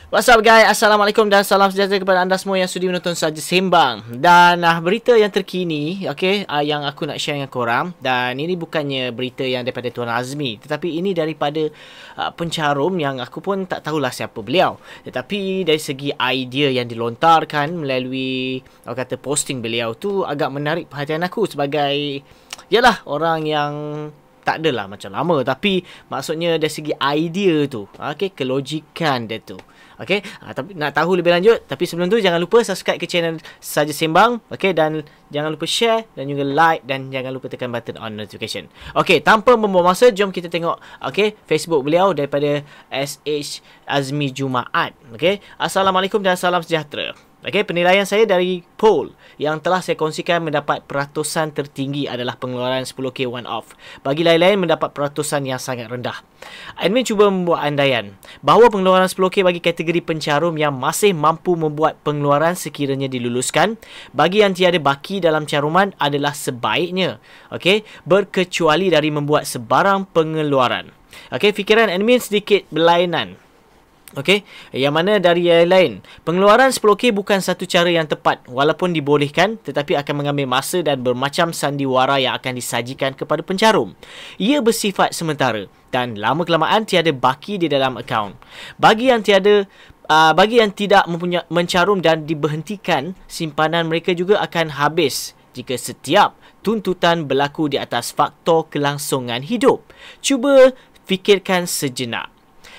What's up guys, Assalamualaikum dan salam sejahtera kepada anda semua yang sudi menonton Saja Sembang. Dan berita yang terkini, yang aku nak share dengan korang. Dan ini bukannya berita yang daripada Tuan Azmi, tetapi ini daripada pencarum yang aku pun tak tahulah siapa beliau. Tetapi dari segi idea yang dilontarkan melalui posting beliau tu agak menarik perhatian aku sebagai yalah orang yang tak adalah macam lama, tapi maksudnya dari segi idea tu, kelogikan dia tu. Tapi nak tahu lebih lanjut, tapi sebelum tu jangan lupa subscribe ke channel Saja Sembang, dan jangan lupa share dan juga like dan jangan lupa tekan button on notification. Tanpa membuang masa, jom kita tengok Facebook beliau daripada SH Azmi Jumaat. Assalamualaikum dan salam sejahtera. Penilaian saya dari poll yang telah saya kongsikan mendapat peratusan tertinggi adalah pengeluaran 10K one-off. Bagi lain-lain mendapat peratusan yang sangat rendah. Admin cuba membuat andaian bahawa pengeluaran 10K bagi kategori pencarum yang masih mampu membuat pengeluaran sekiranya diluluskan. Bagi yang tiada baki dalam caruman adalah sebaiknya berkecuali dari membuat sebarang pengeluaran. Fikiran admin sedikit berlainan. Yang mana dari yang lain, pengeluaran 10K bukan satu cara yang tepat walaupun dibolehkan, tetapi akan mengambil masa dan bermacam sandiwara yang akan disajikan kepada pencarum. Ia bersifat sementara dan lama kelamaan tiada baki di dalam akaun. Bagi yang tidak mempunyai mencarum dan diberhentikan, simpanan mereka juga akan habis jika setiap tuntutan berlaku di atas faktor kelangsungan hidup. Cuba fikirkan sejenak.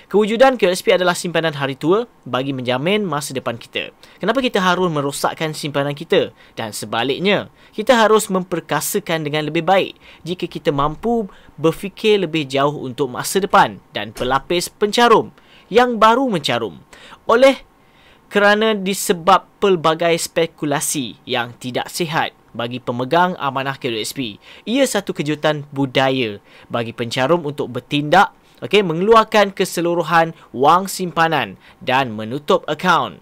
Kewujudan QSP adalah simpanan hari tua bagi menjamin masa depan kita. Kenapa kita harus merosakkan simpanan kita? Dan sebaliknya, kita harus memperkasakan dengan lebih baik jika kita mampu berfikir lebih jauh untuk masa depan dan pelapis pencarum yang baru mencarum. Kerana disebab pelbagai spekulasi yang tidak sihat bagi pemegang amanah QSP, ia satu kejutan budaya bagi pencarum untuk bertindak mengeluarkan keseluruhan wang simpanan dan menutup akaun.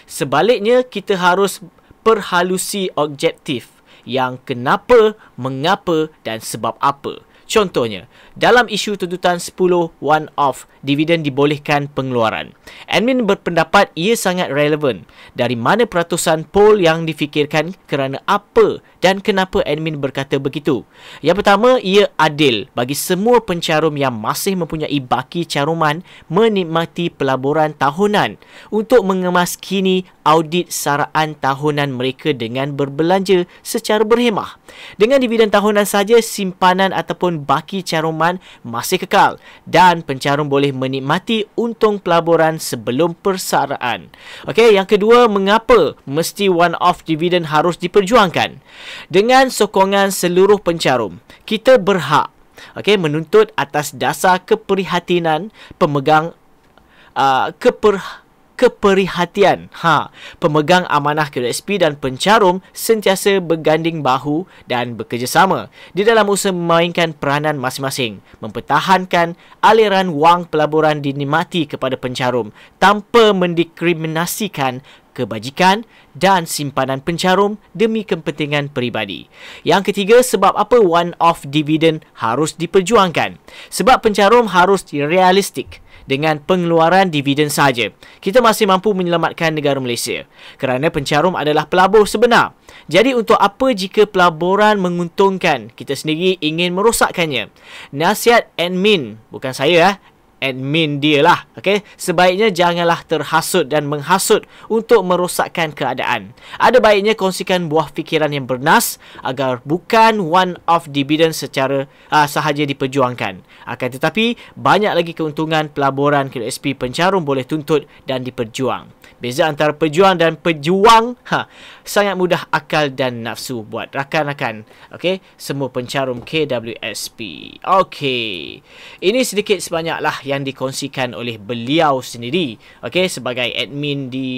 Sebaliknya, kita harus perhalusi objektif yang kenapa, mengapa dan sebab apa. Contohnya, dalam isu tuntutan 10 one-off dividen dibolehkan pengeluaran. Admin berpendapat ia sangat relevan. Dari mana peratusan poll yang difikirkan, kerana apa dan kenapa admin berkata begitu? Yang pertama, ia adil bagi semua pencarum yang masih mempunyai baki caruman menikmati pelaburan tahunan untuk mengemaskini audit saraan tahunan mereka dengan berbelanja secara berhemah. Dengan dividen tahunan saja, simpanan ataupun baki caruman masih kekal dan pencarum boleh menikmati untung pelaburan sebelum persaraan. Yang kedua, mengapa mesti one-off dividen harus diperjuangkan? Dengan sokongan seluruh pencarum, kita berhak menuntut atas dasar keprihatinan pemegang pemegang amanah QSP dan pencarum sentiasa berganding bahu dan bekerjasama di dalam usaha memainkan peranan masing-masing, mempertahankan aliran wang pelaburan dinikmati kepada pencarum tanpa mendiskriminasikan kebajikan dan simpanan pencarum demi kepentingan peribadi. Yang ketiga, sebab apa one-off dividen harus diperjuangkan? Sebab pencarum harus realistik dengan pengeluaran dividen saja. Kita masih mampu menyelamatkan negara Malaysia kerana pencarum adalah pelabur sebenar. Jadi untuk apa jika pelaburan menguntungkan, kita sendiri ingin merosakkannya? Nasihat admin, bukan saya admin dia lah. Sebaiknya janganlah terhasut dan menghasut untuk merosakkan keadaan. Ada baiknya kongsikan buah fikiran yang bernas agar bukan one-off dividen secara sahaja diperjuangkan. Akan tetapi, banyak lagi keuntungan pelaburan QSP pencarum boleh tuntut dan diperjuang. Beza antara pejuang dan pejuang sangat mudah akal dan nafsu buat rakan-rakan semua pencarum KWSP. Ini sedikit sebanyaklah yang dikongsikan oleh beliau sendiri sebagai admin di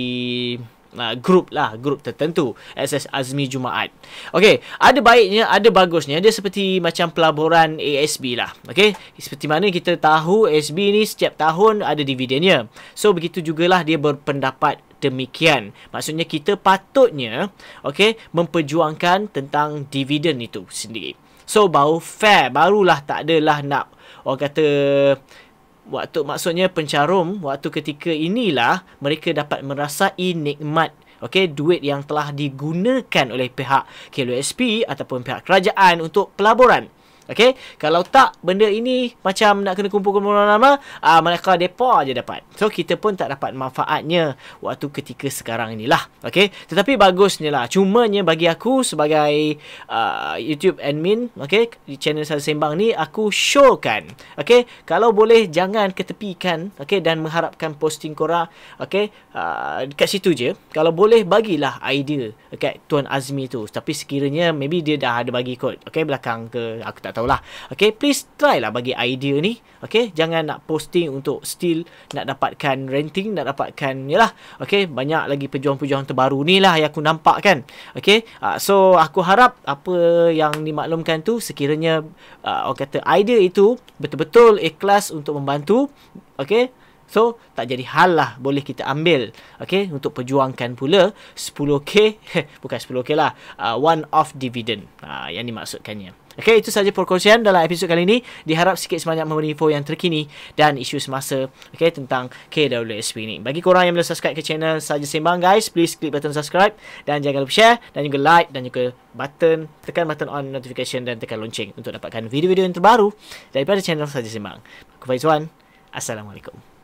grup tertentu SS Azmi Jumaat. Ada baiknya, ada bagusnya. Dia seperti macam pelaburan ASB lah. Seperti mana kita tahu ASB ni setiap tahun ada dividennya. So begitu jugalah dia berpendapat demikian. Maksudnya kita patutnya memperjuangkan tentang dividen itu sendiri. So baru fair, barulah tak adalah nak orang kata waktu maksudnya pencarum, waktu ketika inilah mereka dapat merasai nikmat duit yang telah digunakan oleh pihak KLUSP ataupun pihak kerajaan untuk pelaburan. Kalau tak, benda ini macam nak kena kumpul-kumpul lama, mereka depa je dapat. So, kita pun tak dapat manfaatnya waktu ketika sekarang inilah. Tetapi bagusnya lah. Cumanya bagi aku sebagai YouTube admin, di channel Saja Sembang ni, aku showkan. Kalau boleh, jangan ketepikan, dan mengharapkan posting korang, dekat situ je. Kalau boleh, bagilah idea dekat Tuan Azmi tu. Tapi sekiranya, maybe dia dah ada bagi kot, belakang ke, aku tak tahulah. Please try lah bagi idea ni. Jangan nak posting untuk still nak dapatkan ranting, nak dapatkan banyak lagi pejuang-pejuang terbaru ni lah yang aku nampak kan. So aku harap apa yang dimaklumkan tu sekiranya orang kata idea itu betul-betul ikhlas untuk membantu. So, tak jadi hal lah, boleh kita ambil untuk perjuangkan pula 10k bukan 10k lah, one off dividend yang dimaksudkannya. Itu sahaja perkongsian dalam episod kali ini. Diharap sikit sebanyak memberi info yang terkini dan isu semasa tentang KWSP ni. Bagi korang yang belum subscribe ke channel Saja Sembang guys, please klik button subscribe dan jangan lupa share dan juga like dan juga tekan button on notification dan tekan lonceng untuk dapatkan video-video yang terbaru daripada channel Saja Sembang. Aku Faizwan. Assalamualaikum.